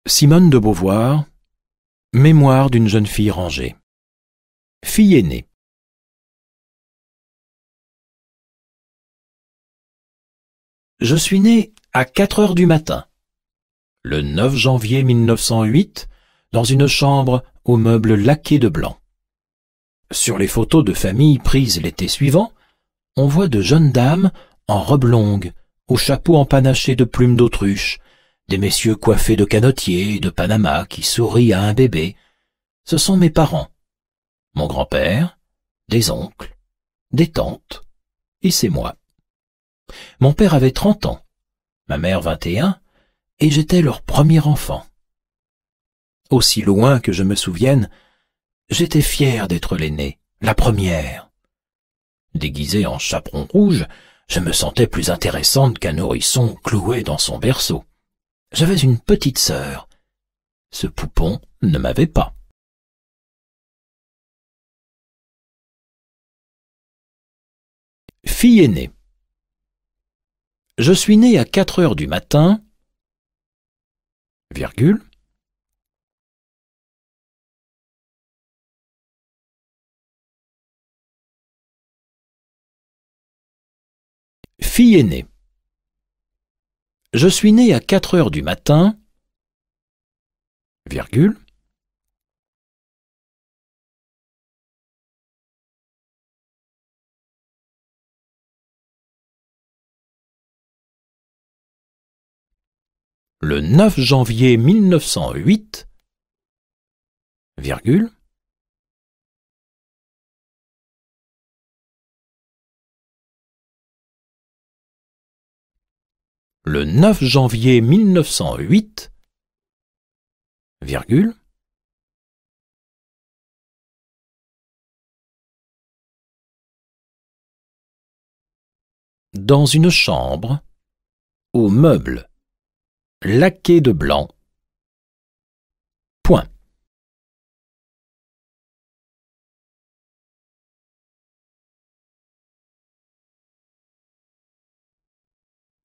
Simone de Beauvoir, Mémoire d'une jeune fille rangée. Fille aînée. Je suis née à 4 heures du matin, le 9 janvier 1908, dans une chambre aux meubles laqués de blanc. Sur les photos de famille prises l'été suivant, on voit de jeunes dames en robe longue, au chapeau empanaché de plumes d'autruche, des messieurs coiffés de canotiers et de Panama qui sourient à un bébé. Ce sont mes parents, mon grand-père, des oncles, des tantes, et c'est moi. Mon père avait 30 ans, ma mère 21, et j'étais leur premier enfant. Aussi loin que je me souvienne, j'étais fier d'être l'aînée, la première. Déguisée en chaperon rouge, je me sentais plus intéressante qu'un nourrisson cloué dans son berceau. J'avais une petite sœur. Ce poupon ne m'avait pas. Fille aînée. Je suis née à 4 heures du matin, virgule, fille aînée. Je suis née à 4 heures du matin, virgule, le 9 janvier 1908, virgule, le 9 janvier 1908, virgule, dans une chambre, aux meubles laqués de blanc, point.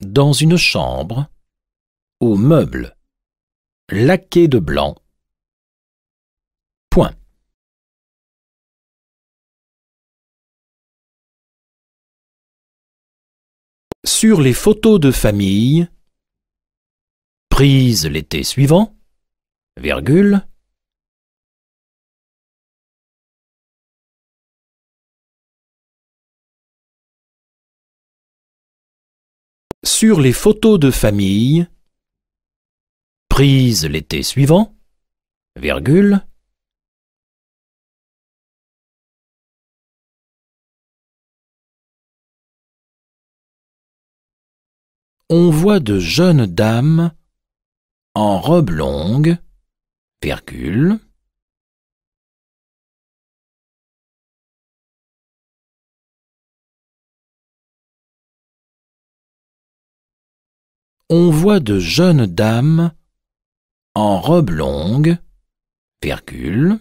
Dans une chambre, aux meubles laqués de blanc, point. Sur les photos de famille prises l'été suivant, virgule, sur les photos de famille prises l'été suivant, virgule, on voit de jeunes dames en robe longue, virgule, on voit de jeunes dames en robe longue, virgule,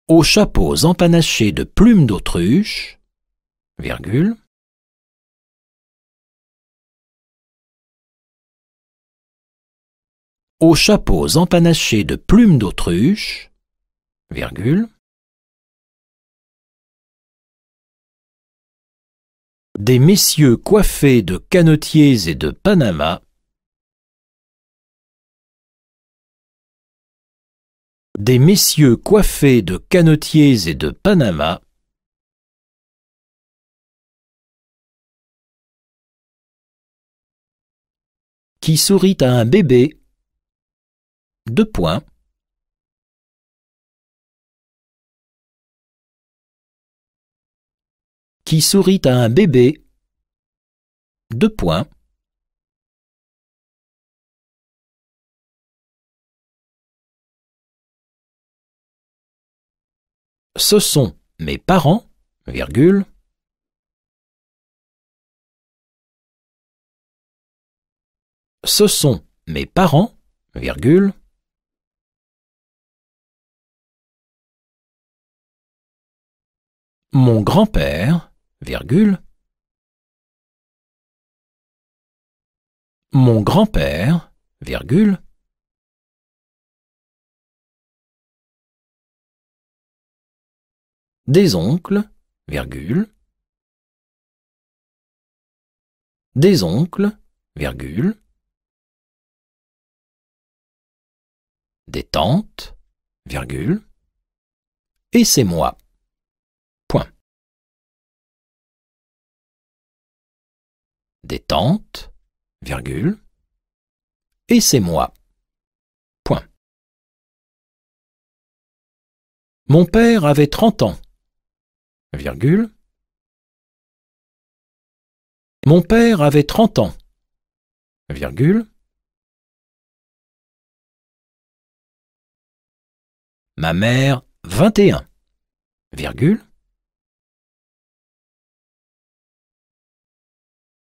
aux chapeaux empanachés de plumes d'autruche, virgule, aux chapeaux empanachés de plumes d'autruche, virgule, des messieurs coiffés de canotiers et de Panama, des messieurs coiffés de canotiers et de Panama, qui sourit à un bébé, deux points, qui sourit à un bébé, deux points, ce sont mes parents, virgule, ce sont mes parents, virgule, mon grand-père, virgule. Mon grand-père, virgule. Des oncles, virgule. Des oncles, virgule. Des tantes, virgule. Et c'est moi. Point. Des tantes, virgule. Et c'est moi. Point. Mon père avait 30 ans, virgule. Mon père avait 30 ans, virgule. Ma mère 21, virgule.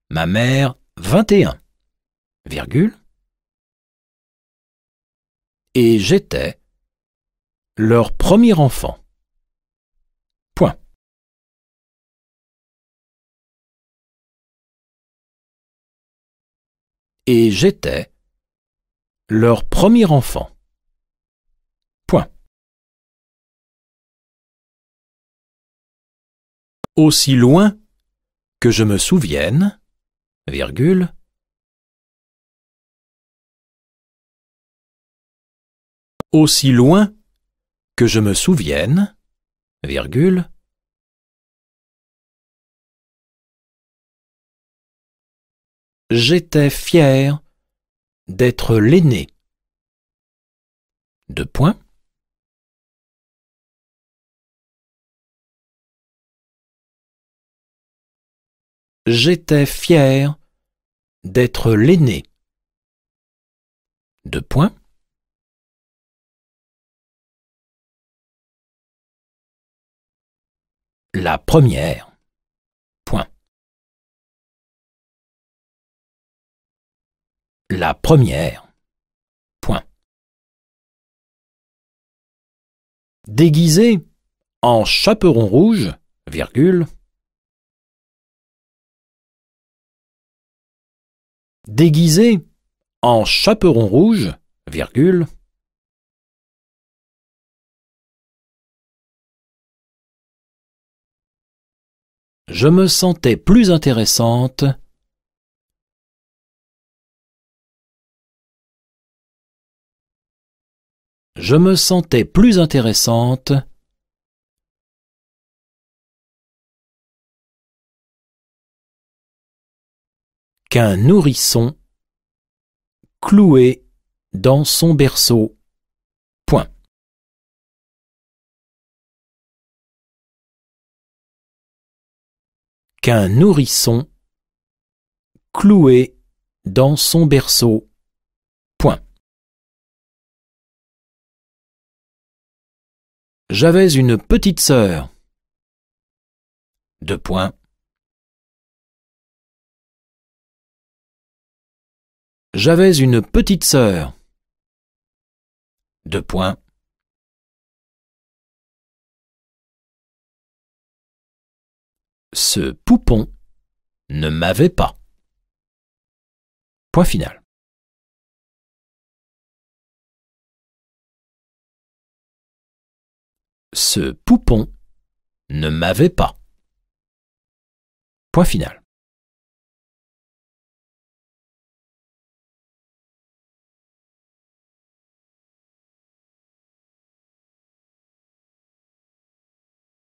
Ma mère 21, virgule. Et j'étais leur premier enfant. Point. Et j'étais leur premier enfant. Point. Aussi loin que je me souvienne, virgule. Aussi loin que je me souvienne, virgule. J'étais fier d'être l'aîné. Deux points. J'étais fier d'être l'aîné. Deux points. La première. Point. La première. Point. Déguisé en chaperon rouge, virgule. Déguisé en chaperon rouge, virgule. Je me sentais plus intéressante. Je me sentais plus intéressante qu'un nourrisson cloué dans son berceau. Point. Qu'un nourrisson cloué dans son berceau. Point. J'avais une petite sœur. Deux points. J'avais une petite sœur. Deux points. Ce poupon ne m'avait pas. Point final. Ce poupon ne m'avait pas. Point final.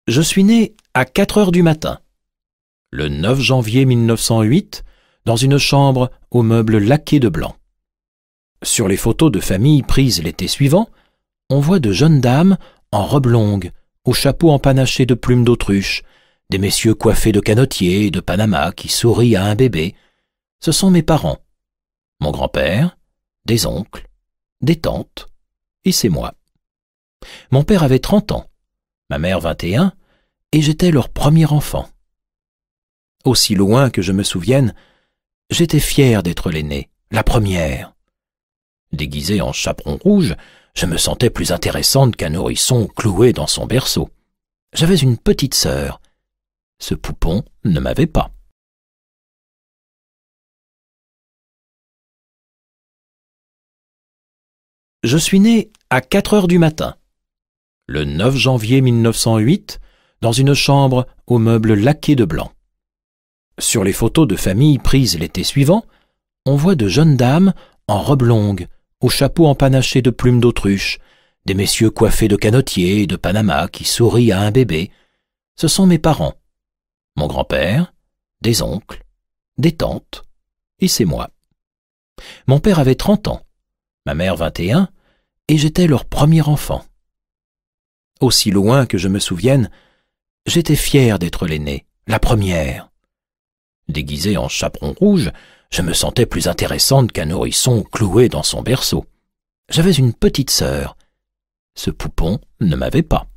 Je suis né à 4 heures du matin, le 9 janvier 1908, dans une chambre aux meubles laqués de blanc. Sur les photos de famille prises l'été suivant, on voit de jeunes dames en robe longue, au chapeau empanaché de plumes d'autruche, des messieurs coiffés de canotiers et de Panama qui sourient à un bébé. Ce sont mes parents, mon grand-père, des oncles, des tantes, et c'est moi. Mon père avait 30 ans, ma mère 21, et j'étais leur premier enfant. Aussi loin que je me souvienne, j'étais fier d'être l'aîné, la première. Déguisée en chaperon rouge, je me sentais plus intéressante qu'un nourrisson cloué dans son berceau. J'avais une petite sœur. Ce poupon ne m'avait pas. Je suis né à 4 heures du matin, le 9 janvier 1908, dans une chambre aux meubles laqués de blanc. Sur les photos de famille prises l'été suivant, on voit de jeunes dames en robe longue, au chapeau empanaché de plumes d'autruche, des messieurs coiffés de canotiers et de Panama qui sourient à un bébé. Ce sont mes parents, mon grand-père, des oncles, des tantes, et c'est moi. Mon père avait 30 ans, ma mère 21, et j'étais leur premier enfant. Aussi loin que je me souvienne, j'étais fier d'être l'aîné, la première. Déguisée en chaperon rouge, je me sentais plus intéressante qu'un nourrisson cloué dans son berceau. J'avais une petite sœur. Ce poupon ne m'avait pas.